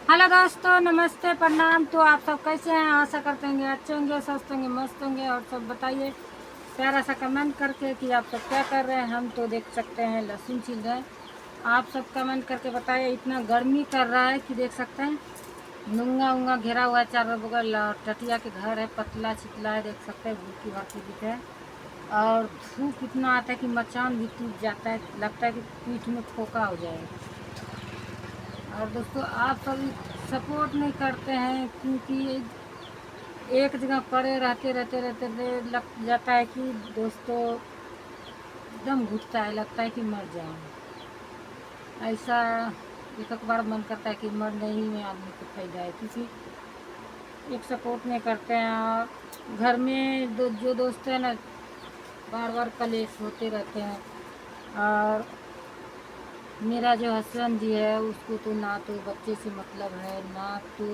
Hello दोस्तों, नमस्ते, प्रणाम। तो आप सब कैसे हैं? आशा करते हैं अच्छे होंगे, स्वस्थ होंगे, मस्त होंगे। और सब बताइए प्यारा सा कमेंट करके कि आप सब क्या कर रहे हैं। हम तो देख सकते हैं लहसुन छील रहे हैं। आप सब कमेंट करके बताइए। इतना गर्मी कर रहा है कि देख सकते हैं नूंगा उंगा घेरा हुआ है चारों बगल। और टटिया के घर है, पतला छितला है, देख सकते हैं भूखी भाकी दिख है। और धूप इतना आता है कि मचान भी टूट जाता है, लगता है कि पीठ में फोका हो जाएगा। और दोस्तों आप सभी सपोर्ट नहीं करते हैं, क्योंकि एक जगह पड़े रहते लग जाता है कि दोस्तों दम घुटता है, लगता है कि मर जाएं। ऐसा एक बार मन करता है कि मरने ही में आदमी को फायदा है, क्योंकि एक सपोर्ट नहीं करते हैं। और घर में जो दोस्त हैं ना, बार बार कलेश होते रहते हैं। और मेरा जो हस्बैंड जी है, उसको तो ना तो बच्चे से मतलब है, ना तो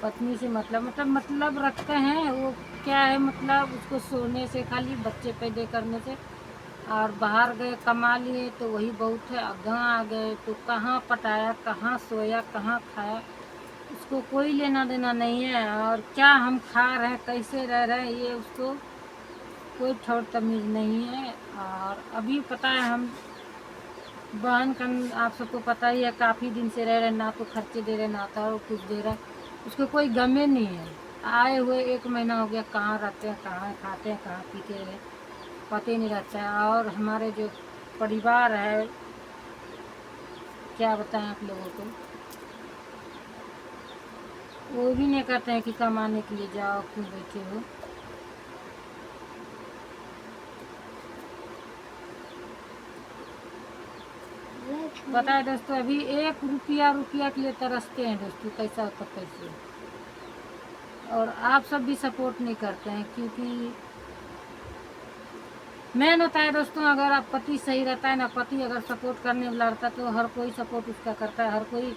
पत्नी से मतलब रखते हैं। वो क्या है, मतलब उसको सोने से, खाली बच्चे पैदा करने से। और बाहर गए कमा लिए तो वही बहुत है। गाँव आ गए तो कहाँ पटाया, कहाँ सोया, कहाँ खाया, उसको कोई लेना देना नहीं है। और क्या हम खा रहे हैं, कैसे रह रहे हैं, ये उसको कोई ठौर तमीज़ नहीं है। और अभी पता है हम बहन का, आप सबको पता ही है, काफ़ी दिन से रह रहे, ना तो खर्चे दे रहे, ना तो कुछ दे रहे। उसको कोई गमे नहीं है। आए हुए 1 महीना हो गया, कहाँ रहते हैं, कहाँ खाते हैं, कहाँ पीते हैं, पता ही नहीं रहता है। और हमारे जो परिवार है, क्या बताएं आप लोगों को, वो भी नहीं कहते हैं कि कमाने के लिए जाओ, क्यों बैठे हो। पता है दोस्तों, अभी 1 रुपया के लिए तरसते हैं दोस्तों, कैसा होता कैसे। और आप सब भी सपोर्ट नहीं करते हैं, क्योंकि मेन होता है दोस्तों, अगर आप पति सही रहता है ना, पति अगर सपोर्ट करने वाला रहता है तो हर कोई सपोर्ट उसका करता है। हर कोई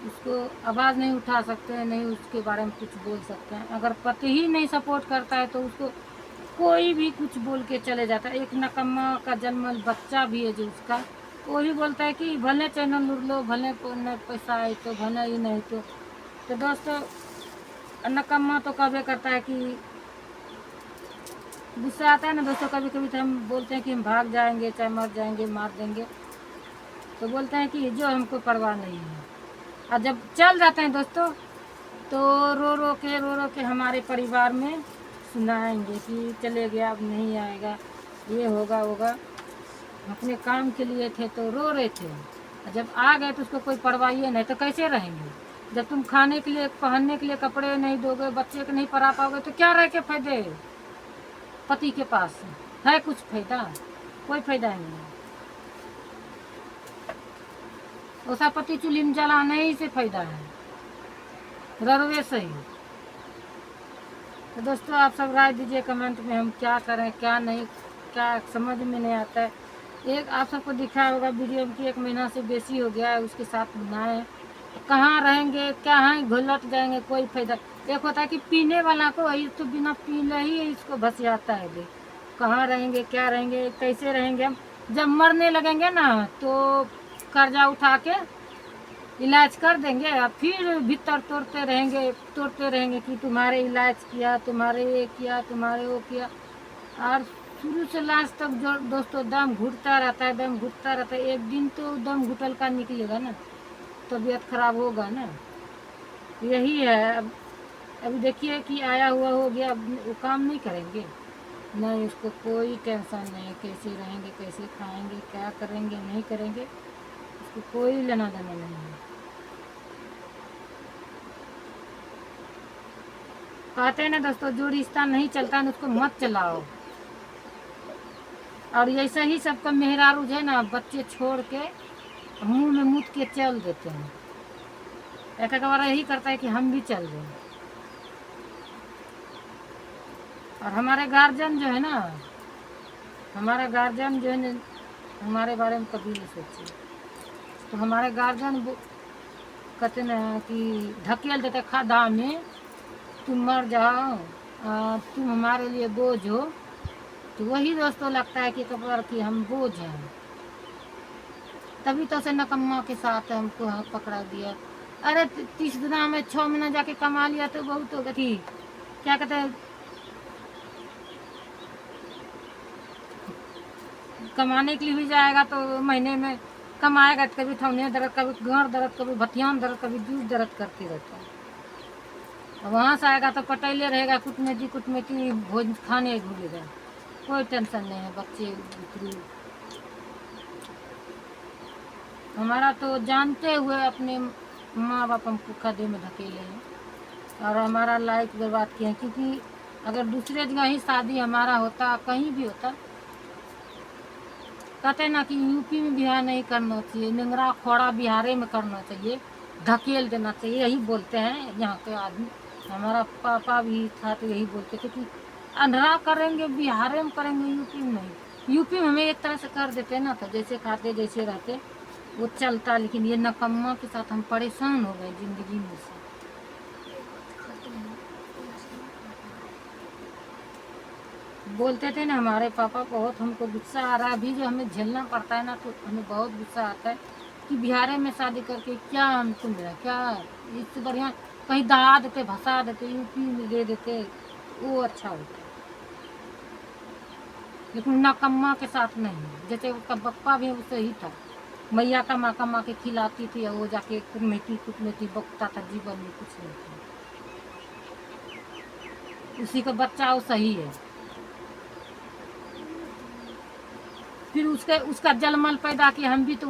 उसको आवाज़ नहीं उठा सकते हैं, नहीं उसके बारे में कुछ बोल सकते हैं। अगर पति ही नहीं सपोर्ट करता है तो उसको कोई भी कुछ बोल के चले जाता है। एक नकम्मा का जन्मल बच्चा भी है जो उसका, वो ही बोलता है कि भले चैनल उड़ लो, भले नहीं पैसा आए तो, भले ही नहीं तो दोस्तों नकम्मा तो कभी करता है कि गुस्सा आता है ना दोस्तों। कभी कभी तो हम बोलते हैं कि हम भाग जाएंगे, चाहे मर जाएंगे, मार देंगे, तो बोलते हैं कि जो हमको परवाह नहीं है। और जब चल जाते हैं दोस्तों, तो रो रो के हमारे परिवार में सुनाएंगे कि चले गया, अब नहीं आएगा, ये होगा होगा। अपने काम के लिए थे तो रो रहे थे, और जब आ गए तो उसको कोई परवाह ही नहीं, तो कैसे रहेंगे। जब तुम खाने के लिए, पहनने के लिए कपड़े नहीं दोगे, बच्चे को नहीं पढ़ा पाओगे, तो क्या रह के फायदे। पति के पास है कुछ फायदा? कोई फायदा नहीं है। उसका पति चूल्ही में जलाने ही से फायदा है, ररवे से ही। तो दोस्तों आप सब राय दीजिए कमेंट में, हम क्या करें क्या नहीं, क्या समझ में नहीं आता है। एक आप सबको दिखा होगा वीडियो में कि 1 महीना से बेसी हो गया है उसके साथ बनाए। कहाँ रहेंगे, क्या है, घुलट जाएंगे, कोई फायदा। एक होता है कि पीने वाला को, ये तो बिना पीले ही इसको भसियाता है। देख कहाँ रहेंगे, क्या रहेंगे, कैसे रहेंगे हम। जब मरने लगेंगे ना, तो कर्जा उठा के इलाज कर देंगे, और फिर भीतर तोड़ते रहेंगे कि तुम्हारे इलाज किया, तुम्हारे ये किया, तुम्हारे वो किया। और शुरू से लास्ट तक जो दोस्तों दम घुटता रहता है, दम घुटता रहता है। एक दिन तो दम घुटल का निकलेगा ना, तबीयत खराब होगा ना। यही है। अब अभी देखिए कि आया हुआ हो गया, अब वो काम नहीं करेंगे, नहीं उसको कोई टेंशन नहीं, कैसे रहेंगे, कैसे खाएंगे, क्या करेंगे, नहीं करेंगे, उसको कोई लेना देना नहीं है। कहते हैं ना दोस्तों, जो रिश्ता नहीं चलता है उसको मत चलाओ। और ऐसे ही सबका मेहरारू है ना, बच्चे छोड़ के मुंह में मुत के चल देते हैं। एक एक बार यही करता है कि हम भी चल दें। और हमारे गार्जियन जो है ना, हमारा गार्जियन जो है ना, हमारे बारे में कभी नहीं सोचे। तो हमारे गार्जियन कहते ना कि ढकेल देते खड्डा में, तुम मर जाओ, तुम हमारे लिए बोझ हो। तो वही दोस्तों लगता है कि कबर कि हम बोझ हैं। तभी तो से नकम्मा के साथ हमको हाथ पकड़ा दिया। अरे 30 दिना में 6 महीना जाके कमा लिया तो बहुत हो गई। क्या कहते हैं, कमाने के लिए भी जाएगा तो महीने में कमाएगा तो कभी ठौनिया दर्द, कभी गाँठ दर्द, कभी भथियान दर्द, कभी जूझ दर्द करते रहता है। और वहाँ से आएगा तो पटेले रहेगा, कुटमेटी कुटमेटी भोज खाने भूलेगा। कोई टेंशन नहीं है, बच्चे उतरू। हमारा तो जानते हुए अपने माँ बाप हमको खड्डे में धकेले हैं और हमारा लाइफ बर्बाद किए हैं। क्योंकि अगर दूसरे जगह ही शादी हमारा होता, कहीं भी होता, कहते ना कि यूपी में बिहार नहीं करना चाहिए, निंगरा खोड़ा बिहारे में करना चाहिए, धकेल देना चाहिए, यही बोलते हैं यहाँ के आदमी। हमारा पापा भी था तो यही बोलते थे कि अंधरा करेंगे बिहारे में करेंगे, यूपी में नहीं। यूपी में हमें एक तरह से कर देते ना, तो जैसे खाते जैसे रहते वो चलता। लेकिन ये नकम्मा के साथ हम परेशान हो गए जिंदगी में से। बोलते थे ना हमारे पापा, बहुत हमको गुस्सा आ रहा है अभी जो हमें झेलना पड़ता है ना, तो हमें बहुत गुस्सा आता है कि बिहार में शादी करके क्या हमको मिला, क्या इससे बढ़िया कहीं दहा देते, भसा देते, यूपी में दे देते, वो अच्छा होता। लेकिन नकम्मा के साथ नहीं। जैसे उसका बप्पा भी वैसे ही था, मैया कमा के खिलाती थी और वो जाके कुटमेटी कुटमेटी बकता था, जीवन में कुछ नहीं था। उसी का बच्चा वो सही है। फिर उसके उसका जलमल पैदा किया, हम भी तो